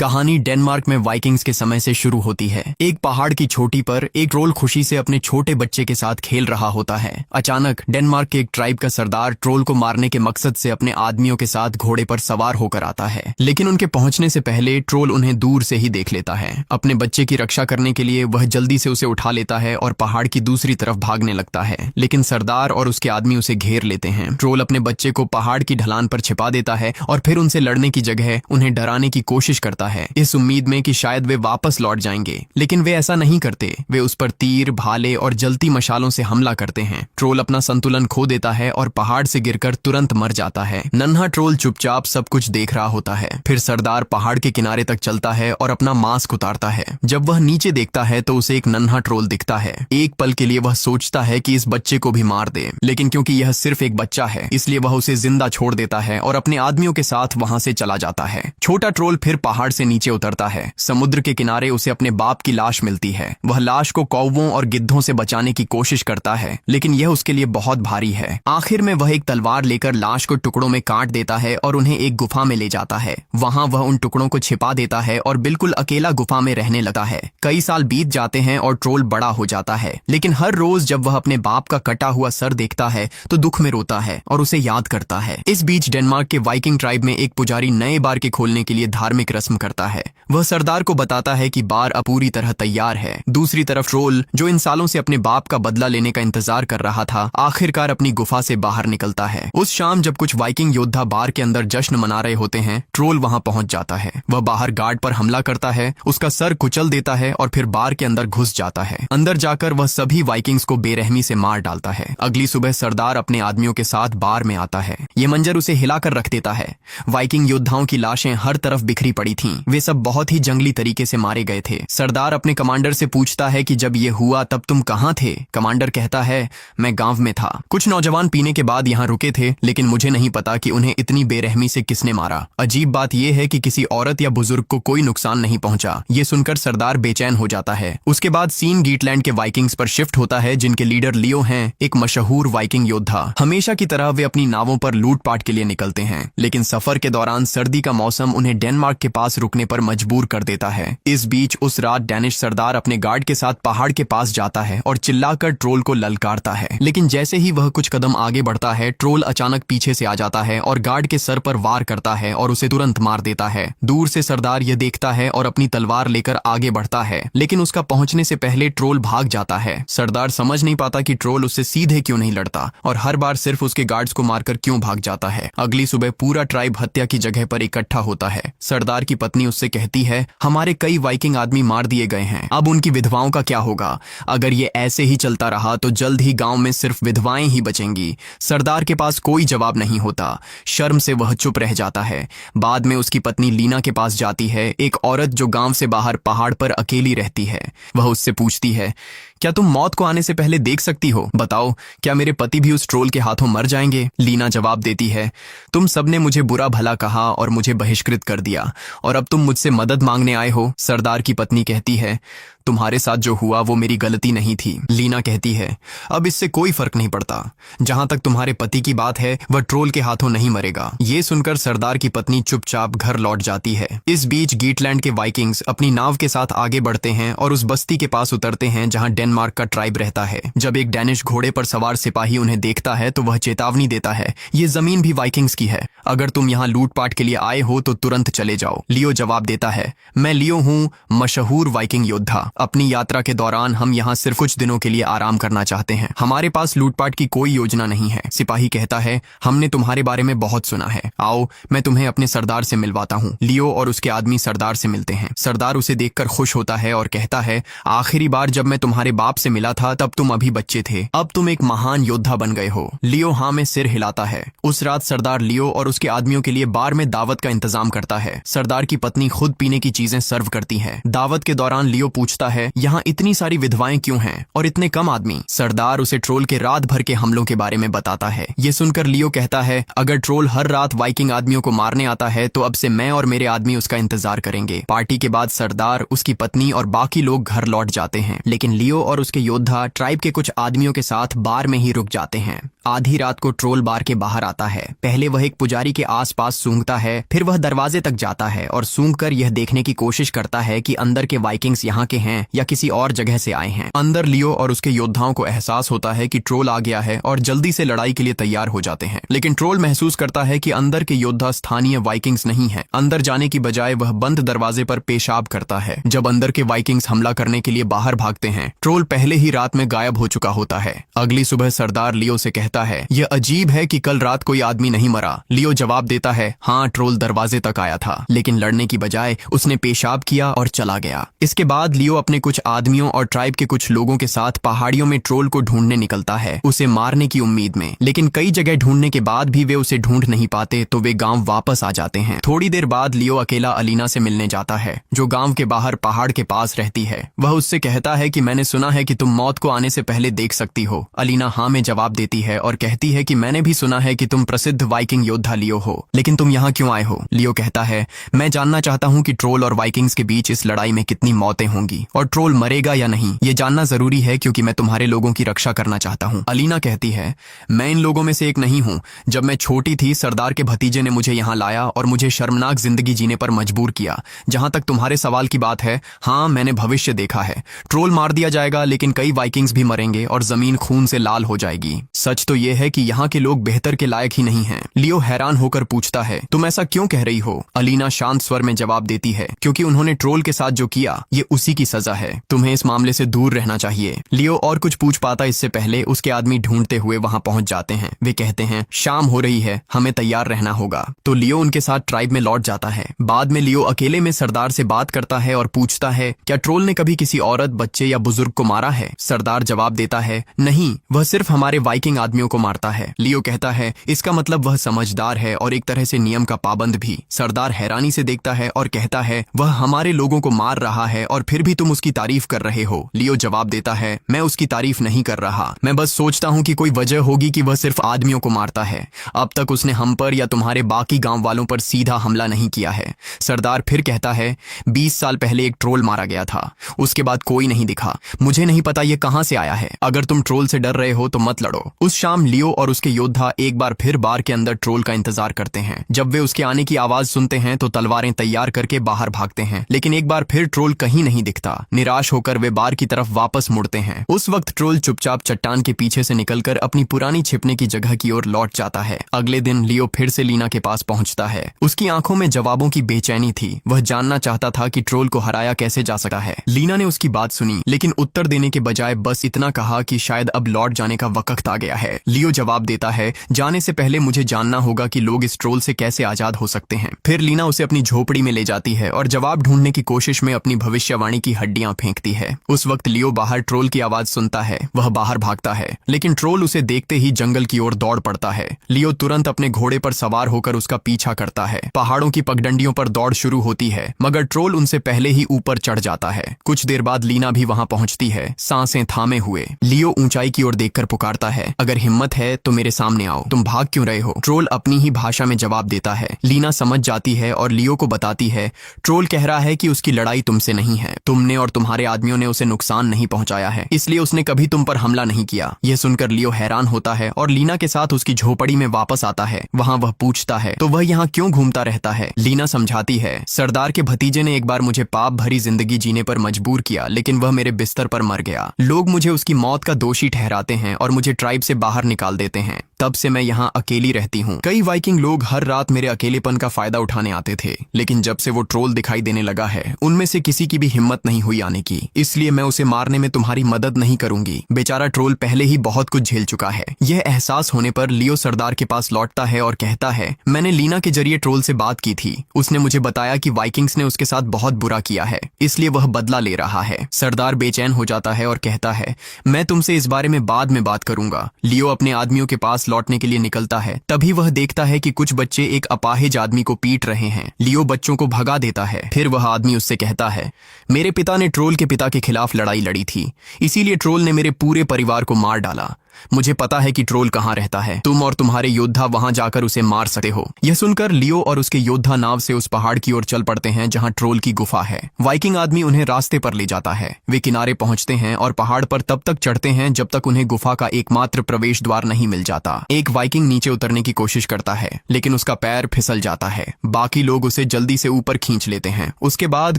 कहानी डेनमार्क में वाइकिंग्स के समय से शुरू होती है। एक पहाड़ की चोटी पर एक ट्रोल खुशी से अपने छोटे बच्चे के साथ खेल रहा होता है। अचानक डेनमार्क के एक ट्राइब का सरदार ट्रोल को मारने के मकसद से अपने आदमियों के साथ घोड़े पर सवार होकर आता है, लेकिन उनके पहुंचने से पहले ट्रोल उन्हें दूर से ही देख लेता है। अपने बच्चे की रक्षा करने के लिए वह जल्दी से उसे उठा लेता है और पहाड़ की दूसरी तरफ भागने लगता है, लेकिन सरदार और उसके आदमी उसे घेर लेते हैं। ट्रोल अपने बच्चे को पहाड़ की ढलान पर छिपा देता है और फिर उनसे लड़ने की जगह उन्हें डराने की कोशिश करता है, इस उम्मीद में कि शायद वे वापस लौट जाएंगे। लेकिन वे ऐसा नहीं करते। वे उस पर तीर, भाले और जलती मशालों से हमला करते हैं। ट्रोल अपना संतुलन खो देता है और पहाड़ से गिरकर तुरंत मर जाता है। नन्हा ट्रोल चुपचाप सब कुछ देख रहा होता है। फिर सरदार पहाड़ के किनारे तक चलता है और अपना मास्क उतारता है। जब वह नीचे देखता है तो उसे एक नन्हा ट्रोल दिखता है। एक पल के लिए वह सोचता है कि इस बच्चे को भी मार दे, लेकिन क्योंकि यह सिर्फ एक बच्चा है इसलिए वह उसे जिंदा छोड़ देता है और अपने आदमियों के साथ वहां से चला जाता है। छोटा ट्रोल फिर पहाड़ से नीचे उतरता है। समुद्र के किनारे उसे अपने बाप की लाश मिलती है। वह लाश को कौवों और गिद्धों से बचाने की कोशिश करता है, लेकिन यह उसके लिए बहुत भारी है। आखिर में वह एक तलवार लेकर लाश को टुकड़ों में काट देता है और उन्हें एक गुफा में ले जाता है। वहां वह उन टुकड़ों को छिपा देता है और बिल्कुल अकेला गुफा में रहने लगता है। कई साल बीत जाते हैं और ट्रोल बड़ा हो जाता है, लेकिन हर रोज जब वह अपने बाप का कटा हुआ सर देखता है तो दुख में रोता है और उसे याद करता है। इस बीच डेनमार्क के वाइकिंग ट्राइब में एक पुजारी नए बार के खोलने के लिए धार्मिक रस्म करता है। वह सरदार को बताता है कि बार अब पूरी तरह तैयार है। दूसरी तरफ ट्रोल, जो इन सालों से अपने बाप का बदला लेने का इंतजार कर रहा था, आखिरकार अपनी गुफा से बाहर निकलता है। उस शाम जब कुछ वाइकिंग योद्धा बार के अंदर जश्न मना रहे होते हैं, ट्रोल वहां पहुंच जाता है। वह बाहर गार्ड पर हमला करता है, उसका सर कुचल देता है और फिर बार के अंदर घुस जाता है। अंदर जाकर वह सभी वाइकिंग्स को बेरहमी से मार डालता है। अगली सुबह सरदार अपने आदमियों के साथ बार में आता है। ये मंजर उसे हिलाकर रख देता है। वाइकिंग योद्धाओं की लाशें हर तरफ बिखरी पड़ी थीं। वे सब बहुत ही जंगली तरीके से मारे गए थे। सरदार अपने कमांडर से पूछता है कि जब ये हुआ तब तुम कहाँ थे? कमांडर कहता है, मैं गांव में था। कुछ नौजवान पीने के बाद यहाँ रुके थे, लेकिन मुझे नहीं पता कि उन्हें इतनी बेरहमी से किसने मारा। अजीब बात यह है कि किसी औरत या बुजुर्ग को कोई नुकसान नहीं पहुंचा। ये सुनकर सरदार बेचैन हो जाता है। उसके बाद सीन गीटलैंड के वाइकिंग्स पर शिफ्ट होता है, जिनके लीडर लियो हैं, एक मशहूर वाइकिंग योद्धा। हमेशा की तरह वे अपनी नावों पर लूटपाट के लिए निकलते हैं, लेकिन सफर के दौरान सर्दी का मौसम उन्हें डेनमार्क के पास रुकने पर मजबूर कर देता है। इस बीच उस रात डैनिश सरदार अपने गार्ड के साथ पहाड़ के पास जाता है और चिल्लाकर ट्रोल को ललकारता है, लेकिन जैसे ही वह कुछ कदम आगे बढ़ता है, ट्रोल अचानक पीछे से आ जाता है और गार्ड के सर पर वार करता है और उसे तुरंत मार देता है। दूर से सरदार यह देखता है और अपनी तलवार लेकर आगे बढ़ता है, लेकिन उसका पहुंचने से पहले ट्रोल भाग जाता है। सरदार समझ नहीं पाता कि ट्रोल उससे सीधे क्यों नहीं लड़ता और हर बार सिर्फ उसके गार्ड्स को मारकर क्यों भाग जाता है। अगली सुबह पूरा ट्राइब हत्या की जगह पर इकट्ठा होता है। सरदार की पत्नी उससे कहती है, हमारे कई वाइकिंग आदमी मार दिए गए हैं, अब उनकी विधवाओं का क्या होगा? अगर ये ऐसे ही चलता रहा तो जल्द ही गांव में सिर्फ विधवाएं ही बचेंगी। सरदार के पास कोई जवाब नहीं होता। शर्म से वह चुप रह जाता है। बाद में उसकी पत्नी लीना के पास जाती है, एक औरत जो गांव से बाहर पहाड़ पर अकेली रहती है। वह उससे पूछती है, क्या तुम मौत को आने से पहले देख सकती हो? बताओ, क्या मेरे पति भी उस ट्रोल के हाथों मर जाएंगे? लीना जवाब देती है, तुम सबने मुझे बुरा भला कहा और मुझे बहिष्कृत कर दिया और अब तुम मुझसे मदद मांगने आए हो। सरदार की पत्नी कहती है, तुम्हारे साथ जो हुआ वो मेरी गलती नहीं थी। लीना कहती है, अब इससे कोई फर्क नहीं पड़ता। जहां तक तुम्हारे पति की बात है, वह ट्रोल के हाथों नहीं मरेगा। ये सुनकर सरदार की पत्नी चुपचाप घर लौट जाती है। इस बीच गीटलैंड के वाइकिंग्स अपनी नाव के साथ आगे बढ़ते हैं और उस बस्ती के पास उतरते हैं जहां डेनमार्क का ट्राइब रहता है। जब एक डैनिश घोड़े पर सवार सिपाही उन्हें देखता है तो वह चेतावनी देता है, ये जमीन भी वाइकिंग्स की है। अगर तुम यहाँ लूटपाट के लिए आए हो तो तुरंत चले जाओ। लियो जवाब देता है, मैं लियो हूँ, मशहूर वाइकिंग योद्धा। अपनी यात्रा के दौरान हम यहाँ सिर्फ कुछ दिनों के लिए आराम करना चाहते हैं। हमारे पास लूटपाट की कोई योजना नहीं है। सिपाही कहता है, हमने तुम्हारे बारे में बहुत सुना है। आओ, मैं तुम्हें अपने सरदार से मिलवाता हूँ। लियो और उसके आदमी सरदार से मिलते हैं। सरदार उसे देखकर खुश होता है और कहता है, आखिरी बार जब मैं तुम्हारे बाप से मिला था तब तुम अभी बच्चे थे, अब तुम एक महान योद्धा बन गए हो। लियो हाँ में सिर हिलाता है। उस रात सरदार लियो और उसके आदमियों के लिए बार में दावत का इंतजाम करता है। सरदार की पत्नी खुद पीने की चीजें सर्व करती है। दावत के दौरान लियो पूछता पूछता है, यहाँ इतनी सारी विधवाएं क्यों हैं और इतने कम आदमी? सरदार उसे ट्रोल के रात भर के हमलों के बारे में बताता है। ये सुनकर लियो कहता है, अगर ट्रोल हर रात वाइकिंग आदमियों को मारने आता है तो अब से मैं और मेरे आदमी उसका इंतजार करेंगे। पार्टी के बाद सरदार, उसकी पत्नी और बाकी लोग घर लौट जाते हैं, लेकिन लियो और उसके योद्धा ट्राइब के कुछ आदमियों के साथ बार में ही रुक जाते हैं। आधी रात को ट्रोल बार के बाहर आता है। पहले वह एक पुजारी के आसपास सूंघता है, फिर वह दरवाजे तक जाता है और सूंघकर यह देखने की कोशिश करता है कि अंदर के वाइकिंग्स यहाँ के हैं या किसी और जगह से आए हैं। अंदर लियो और उसके योद्धाओं को एहसास होता है कि ट्रोल आ गया है और जल्दी से लड़ाई के लिए तैयार हो जाते हैं, लेकिन ट्रोल महसूस करता है कि अंदर के योद्धा स्थानीय वाइकिंग्स नहीं है। अंदर जाने की बजाय वह बंद दरवाजे पर पेशाब करता है। जब अंदर के वाइकिंग्स हमला करने के लिए बाहर भागते हैं, ट्रोल पहले ही रात में गायब हो चुका होता है। अगली सुबह सरदार लियो से कहता है, यह अजीब है कि कल रात कोई आदमी नहीं मरा। लियो जवाब देता है, हाँ, ट्रोल दरवाजे तक आया था, लेकिन लड़ने की बजाय उसने पेशाब किया और चला गया। इसके बाद लियो अपने कुछ आदमियों और ट्राइब के कुछ लोगों के साथ पहाड़ियों में ट्रोल को ढूंढने निकलता है, उसे मारने की उम्मीद में। लेकिन कई जगह ढूंढने के बाद भी वे उसे ढूंढ नहीं पाते, तो वे गांव वापस आ जाते हैं। थोड़ी देर बाद लियो अकेला अलीना से मिलने जाता है, जो गांव के बाहर पहाड़ के पास रहती है। वह उससे कहता है कि मैंने सुना है कि तुम मौत को आने से पहले देख सकती हो। अलीना हाँ में जवाब देती है और कहती है कि मैंने भी सुना है कि तुम प्रसिद्ध वाइकिंग योद्धा लियो हो, लेकिन तुम यहाँ क्यों आए हो? लियो कहता है, मैं जानना चाहता हूँ कि ट्रोल और वाइकिंग्स के बीच इस लड़ाई में कितनी मौतें होंगी और ट्रोल मरेगा या नहीं। ये जानना जरूरी है क्योंकि मैं तुम्हारे लोगों की रक्षा करना चाहता हूँ। अलीना कहती है, मैं इन लोगों में से एक नहीं हूँ। जब मैं छोटी थी, सरदार के भतीजे ने मुझे यहाँ लाया और मुझे शर्मनाक जिंदगी जीने पर मजबूर किया। जहां तक तुम्हारे सवाल की बात है, हाँ, मैंने भविष्य देखा है। ट्रोल मार दिया जाएगा, लेकिन कई वाइकिंग्स भी मरेंगे और जमीन खून से लाल हो जाएगी। सच तो यह है कि यहाँ के लोग बेहतर के लायक ही नहीं हैं। लियो हैरान होकर पूछता है, तुम ऐसा क्यों कह रही हो? अलीना शांत स्वर में जवाब देती है, क्योंकि उन्होंने ट्रोल के साथ जो किया, ये उसी की सजा है। तुम्हें इस मामले से दूर रहना चाहिए। लियो और कुछ पूछ पाता इससे पहले उसके आदमी ढूंढते हुए वहां पहुंच जाते हैं। वे कहते हैं, शाम हो रही है, हमें तैयार रहना होगा। तो लियो उनके साथ ट्राइब में लौट जाता है। बाद में लियो अकेले में सरदार से बात करता है और पूछता है, क्या ट्रोल ने कभी किसी औरत, बच्चे या बुजुर्ग को मारा है? सरदार जवाब देता है, नहीं, वह सिर्फ हमारे वाइकिंग आदमियों को मारता है। लियो कहता है, इसका मतलब वह समझदार है और एक तरह से नियम का पाबंद भी। सरदार हैरानी से देखता है और कहता है, वह हमारे लोगों को मार रहा है और फिर भी तुम उसकी तारीफ कर रहे हो। लियो जवाब देता है, मैं उसकी तारीफ नहीं कर रहा, मैं बस सोचता हूँ कि कोई वजह होगी कि वह सिर्फ आदमियों को मारता है। अब तक उसने हम पर या तुम्हारे बाकी गांव वालों पर सीधा हमला नहीं किया है। सरदार फिर कहता है, 20 साल पहले एक ट्रोल मारा गया था, उसके बाद कोई नहीं दिखा। मुझे नहीं पता ये कहां से आया है। अगर तुम ट्रोल से डर रहे हो तो मत लड़ो। उस शाम लियो और उसके योद्धा एक बार फिर बार के अंदर ट्रोल का इंतजार करते हैं। जब वे उसके आने की आवाज सुनते हैं तो तलवारें तैयार करके बाहर भागते हैं, लेकिन एक बार फिर ट्रोल कहीं नहीं दिखता। निराश होकर वे बार की तरफ वापस मुड़ते हैं। उस वक्त ट्रोल चुपचाप चट्टान के पीछे से निकलकर अपनी पुरानी छिपने की जगह की ओर लौट जाता है। अगले दिन लियो फिर से लीना के पास पहुंचता है। उसकी आंखों में जवाबों की बेचैनी थी। वह जानना चाहता था कि ट्रोल को हराया कैसे जा सकता है। लीना ने उसकी बात सुनी, लेकिन उत्तर देने के बजाय बस इतना कहा कि शायद अब लौट जाने का वक्त आ गया है। लियो जवाब देता है, जाने से पहले मुझे जानना होगा कि लोग इस ट्रोल से कैसे आजाद हो सकते हैं। फिर लीना उसे अपनी झोपड़ी में ले जाती है और जवाब ढूंढने की कोशिश में अपनी भविष्यवाणी की हड्डियां फेंकती है। उस वक्त लियो बाहर ट्रोल की आवाज सुनता है। वह बाहर भागता है, लेकिन ट्रोल उसे देखते ही जंगल की ओर दौड़ पड़ता है। लियो तुरंत अपने घोड़े पर सवार होकर उसका पीछा करता है। पहाड़ों की पगडंडियों पर दौड़ शुरू होती है, मगर ट्रोल उनसे पहले ही ऊपर चढ़ जाता है। कुछ देर बाद लीना भी वहां पहुंचती है, सांसें थामे हुए। लियो ऊंचाई की ओर देखकर पुकारता है, अगर हिम्मत है तो मेरे सामने आओ, तुम भाग क्यों रहे हो? ट्रोल अपनी ही भाषा में जवाब देता है। लीना समझ जाती है और लियो को बताती है, ट्रोल कह रहा है कि उसकी लड़ाई तुमसे नहीं है। तुमने और तुम्हारे आदमियों ने उसे नुकसान नहीं पहुंचाया है, इसलिए उसने कभी तुम पर हमला नहीं किया। यह सुनकर लियो हैरान होता है और लीना के साथ उसकी झोपड़ी में वापस आता है। वहां वह पूछता है, तो वह यहाँ क्यों घूमता रहता है? लीना समझाती है, सरदार के भतीजे ने एक बार मुझे पाप भरी जिंदगी जीने पर मजबूर किया, लेकिन वह मेरे बिस्तर पर मर गया। लोग मुझे उसकी मौत का दोषी ठहराते हैं और मुझे ट्राइब से बाहर निकाल देते हैं। तब से मैं यहाँ अकेली रहती हूँ। कई वाइकिंग लोग हर रात मेरे अकेलेपन का फायदा उठाने आते थे, लेकिन जब से वो ट्रोल दिखाई देने लगा है, उनमें से किसी की भी हिम्मत नहीं हुई आने की। इसलिए मैं उसे मारने में तुम्हारी मदद नहीं करूंगी। बेचारा ट्रोल पहले ही बहुत कुछ झेल चुका है। यह एहसास होने पर लियो सरदार के पास लौटता है और कहता है, मैंने लीना के जरिए ट्रोल से बात की थी। उसने मुझे बताया कि वाइकिंग्स ने उसके साथ बहुत बुरा किया है, इसलिए वह बदला ले रहा है। सरदार बेचैन हो जाता है और कहता है, मैं तुमसे इस बारे में बाद में बात करूंगा। लियो अपने आदमियों के पास लौटने के लिए निकलता है। तभी वह देखता है कि कुछ बच्चे एक अपाहिज आदमी को पीट रहे हैं। लियो बच्चों को भगा देता है। फिर वह आदमी उससे कहता है, मेरे पिता पिता ने ट्रोल के पिता के खिलाफ लड़ाई लड़ी थी, इसीलिए ट्रोल ने मेरे पूरे परिवार को मार डाला। मुझे पता है कि ट्रोल कहाँ रहता है। तुम और तुम्हारे योद्धा वहां जाकर उसे मार सकते हो। यह सुनकर लियो और उसके योद्धा नाव से उस पहाड़ की ओर चल पड़ते हैं जहां ट्रोल की गुफा है। वाइकिंग आदमी उन्हें रास्ते पर ले जाता है। वे किनारे पहुंचते हैं और पहाड़ पर तब तक चढ़ते हैं जब तक उन्हें गुफा का एकमात्र प्रवेश द्वार नहीं मिल जाता। एक वाइकिंग नीचे उतरने की कोशिश करता है, लेकिन उसका पैर फिसल जाता है। बाकी लोग उसे जल्दी से ऊपर खींच लेते हैं। उसके बाद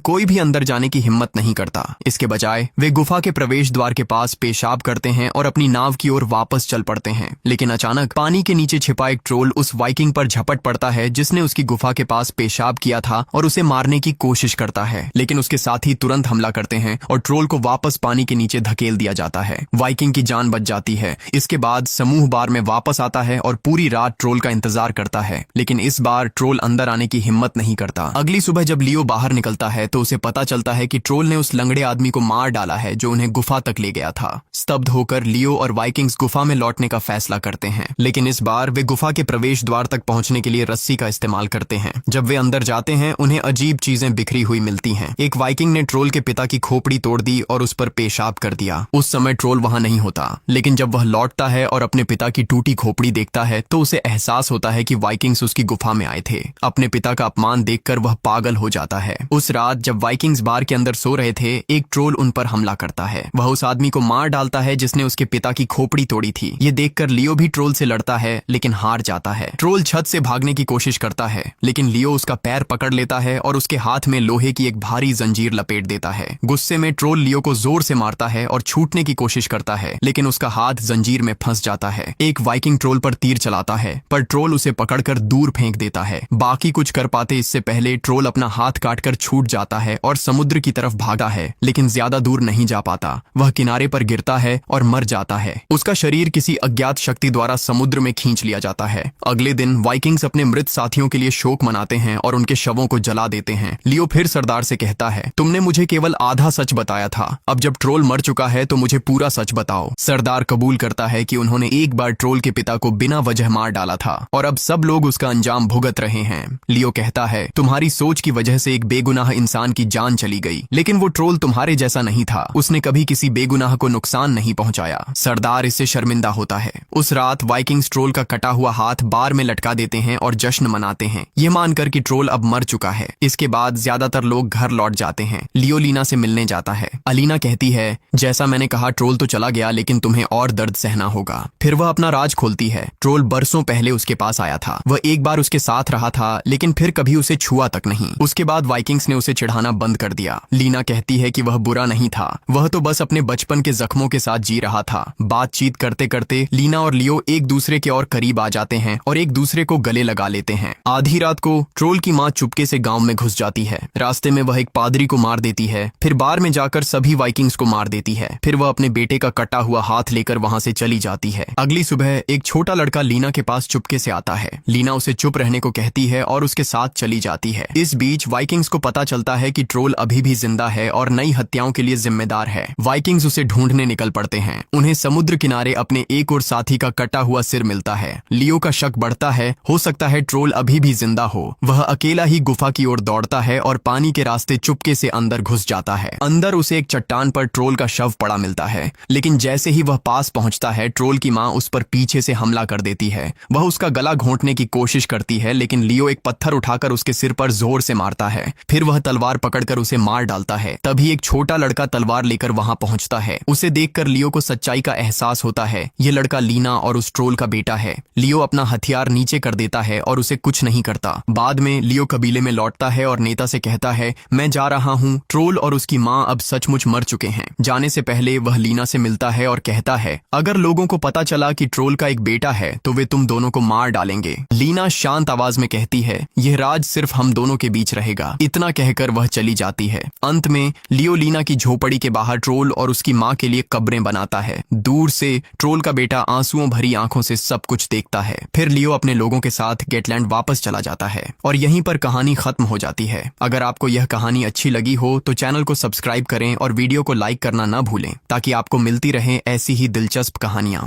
कोई भी अंदर जाने की हिम्मत नहीं करता। इसके बजाय वे गुफा के प्रवेश द्वार के पास पेशाब करते हैं और अपनी नाव की ओर वापस चल पड़ते हैं। लेकिन अचानक पानी के नीचे छिपा एक ट्रोल उस वाइकिंग पर झपट पड़ता है जिसने उसकी गुफा के पास पेशाब किया था और उसे मारने की कोशिश करता है। लेकिन उसके साथी तुरंत हमला करते हैं और ट्रोल को वापस पानी के नीचे धकेल दिया जाता है। वाइकिंग की जान बच जाती है। इसके बाद समूह बार में वापस आता है और पूरी रात ट्रोल का इंतजार करता है, लेकिन इस बार ट्रोल अंदर आने की हिम्मत नहीं करता। अगली सुबह जब लियो बाहर निकलता है तो उसे पता चलता है कि ट्रोल ने उस लंगड़े आदमी को मार डाला है जो उन्हें गुफा तक ले गया था। स्तब्ध होकर लियो और वाइकिंग्स गुफा में लौटने का फैसला करते हैं, लेकिन इस बार वे गुफा के प्रवेश द्वार तक पहुंचने के लिए रस्सी का इस्तेमाल करते हैं। जब वे अंदर जाते हैं उन्हें अजीब चीजें बिखरी हुई मिलती हैं। एक वाइकिंग ने ट्रोल के पिता की खोपड़ी तोड़ दी और उस पर पेशाब कर दिया। उस समय ट्रोल वहां नहीं होता, लेकिन जब वह लौटता है और अपने पिता की टूटी खोपड़ी देखता है तो उसे एहसास होता है कि वाइकिंग्स उसकी गुफा में आए थे। अपने पिता का अपमान देखकर वह पागल हो जाता है। उस रात जब वाइकिंग्स बार के अंदर सो रहे थे, एक ट्रोल उन पर हमला करता है। वह उस आदमी को मार डालता है जिसने उसके पिता की खोपड़ी तोड़ी थी। ये देखकर लियो भी ट्रोल से लड़ता है, लेकिन हार जाता है। ट्रोल छत से भागने की कोशिश करता है, लेकिन लियो उसका पैर पकड़ लेता है और उसके हाथ में लोहे की एक भारी जंजीर लपेट देता है। गुस्से में ट्रोल लियो को जोर से मारता है और छूटने की कोशिश करता है, लेकिन उसका हाथ जंजीर में फंस जाता है। एक वाइकिंग ट्रोल पर तीर चलाता है, पर ट्रोल उसे पकड़कर दूर फेंक देता है। बाकी कुछ कर पाते इससे पहले ट्रोल अपना हाथ काटकर छूट जाता है और समुद्र की तरफ भागा है, लेकिन ज्यादा दूर नहीं जा पाता। वह किनारे पर गिरता है और मर जाता है। उसका शरीर किसी अज्ञात शक्ति द्वारा समुद्र में खींच लिया जाता है। अगले दिन वाइकिंग्स अपने मृत साथियों के लिए शोक मनाते हैं और उनके शवों को जला देते हैं। लियो फिर सरदार से कहता है, तुमने मुझे केवल आधा सच बताया था, अब जब ट्रोल मर चुका है तो मुझे पूरा सच बताओ। सरदार कबूल करता है कि उन्होंने एक बार ट्रोल के पिता को बिना वजह मार डाला था और अब सब लोग उसका अंजाम भुगत रहे हैं। लियो कहता है, तुम्हारी सोच की वजह से एक बेगुनाह इंसान की जान चली गई, लेकिन वो ट्रोल तुम्हारे जैसा नहीं था। उसने कभी किसी बेगुनाह को नुकसान नहीं पहुंचाया। सरदार इससे शर्मिंदा होता है। उस रात वाइकिंग्स ट्रोल का कटा हुआ हाथ बार में लटका देते हैं और जश्न मनाते हैं, ये मानकर कि ट्रोल अब मर चुका है। इसके बाद ज्यादातर लोग घर लौट जाते हैं। लियो लीना से मिलने जाता है। अलीना कहती है, जैसा मैंने कहा ट्रोल तो चला गया, लेकिन तुम्हें और दर्द सहना होगा। फिर वह अपना राज खोलती है। ट्रोल बरसों पहले उसके पास आया था। वह एक बार उसके साथ रहा था, लेकिन फिर कभी उसे छुआ तक नहीं। उसके बाद वाइकिंग्स ने उसे चिढ़ाना बंद कर दिया। लीना कहती है कि वह बुरा नहीं था, वह तो बस अपने बचपन के जख्मों के साथ जी रहा था। बातचीत करते करते लीना और लियो एक दूसरे के और करीब आ जाते हैं और एक दूसरे को गले लगा लेते हैं। आधी रात को ट्रोल की माँ चुपके से गांव में घुस जाती है। रास्ते में वह एक पादरी को मार देती है, फिर बार में जाकर सभी वाइकिंग्स को मार देती है। फिर वह अपने बेटे का कटा हुआ हाथ लेकर वहां से चली जाती है। अगली सुबह एक छोटा लड़का लीना के पास चुपके से आता है। लीना उसे चुप रहने को कहती है और उसके साथ चली जाती है। इस बीच वाइकिंग्स को पता चलता है कि ट्रोल अभी भी जिंदा है और नई हत्याओं के लिए जिम्मेदार है। वाइकिंग्स उसे ढूंढने निकल पड़ते हैं। उन्हें समुद्र किनारे अपने एक और साथी का कटा हुआ सिर मिलता है। लियो का शक बढ़ता है, हो सकता है ट्रोल अभी भी जिंदा हो। वह अकेला ही गुफा की ओर दौड़ता है और पानी के रास्ते चुपके से अंदर घुस जाता है। अंदर उसे एक चट्टान पर ट्रोल का शव पड़ा मिलता है, लेकिन जैसे ही वह पास पहुंचता है ट्रोल की माँ उस पर पीछे से हमला कर देती है। वह उसका गला घोंटने की कोशिश करती है, लेकिन लियो एक पत्थर उठाकर उसके सिर पर जोर से मारता है। फिर वह तलवार पकड़कर उसे मार डालता है। तभी एक छोटा लड़का तलवार लेकर वहां पहुंचता है। उसे देखकर लियो को सच्चाई का एहसास होता है। ये लड़का लीना और उस ट्रोल का बेटा है। लियो अपना हथियार नीचे कर देता है और उसे कुछ नहीं करता। बाद में लियो कबीले में लौटता है और नेता से कहता है, मैं जा रहा हूँ। ट्रोल और उसकी माँ अब सचमुच मर चुके हैं। जाने से पहले वह लीना से मिलता है और कहता है, अगर लोगों को पता चला कि ट्रोल का एक बेटा है तो वे तुम दोनों को मार डालेंगे। लीना शांत आवाज में कहती है, यह राज सिर्फ हम दोनों के बीच रहेगा। इतना कहकर वह चली जाती है। अंत में लियो लीना की झोपड़ी के बाहर ट्रोल और उसकी माँ के लिए कब्रें बनाता है। दूर से ट्रोल का बेटा आंसुओं भरी आंखों से सब कुछ देखता है। फिर लियो अपने लोगों के साथ गेटलैंड वापस चला जाता है और यहीं पर कहानी खत्म हो जाती है। अगर आपको यह कहानी अच्छी लगी हो तो चैनल को सब्सक्राइब करें और वीडियो को लाइक करना न भूलें, ताकि आपको मिलती रहे ऐसी ही दिलचस्प कहानियां।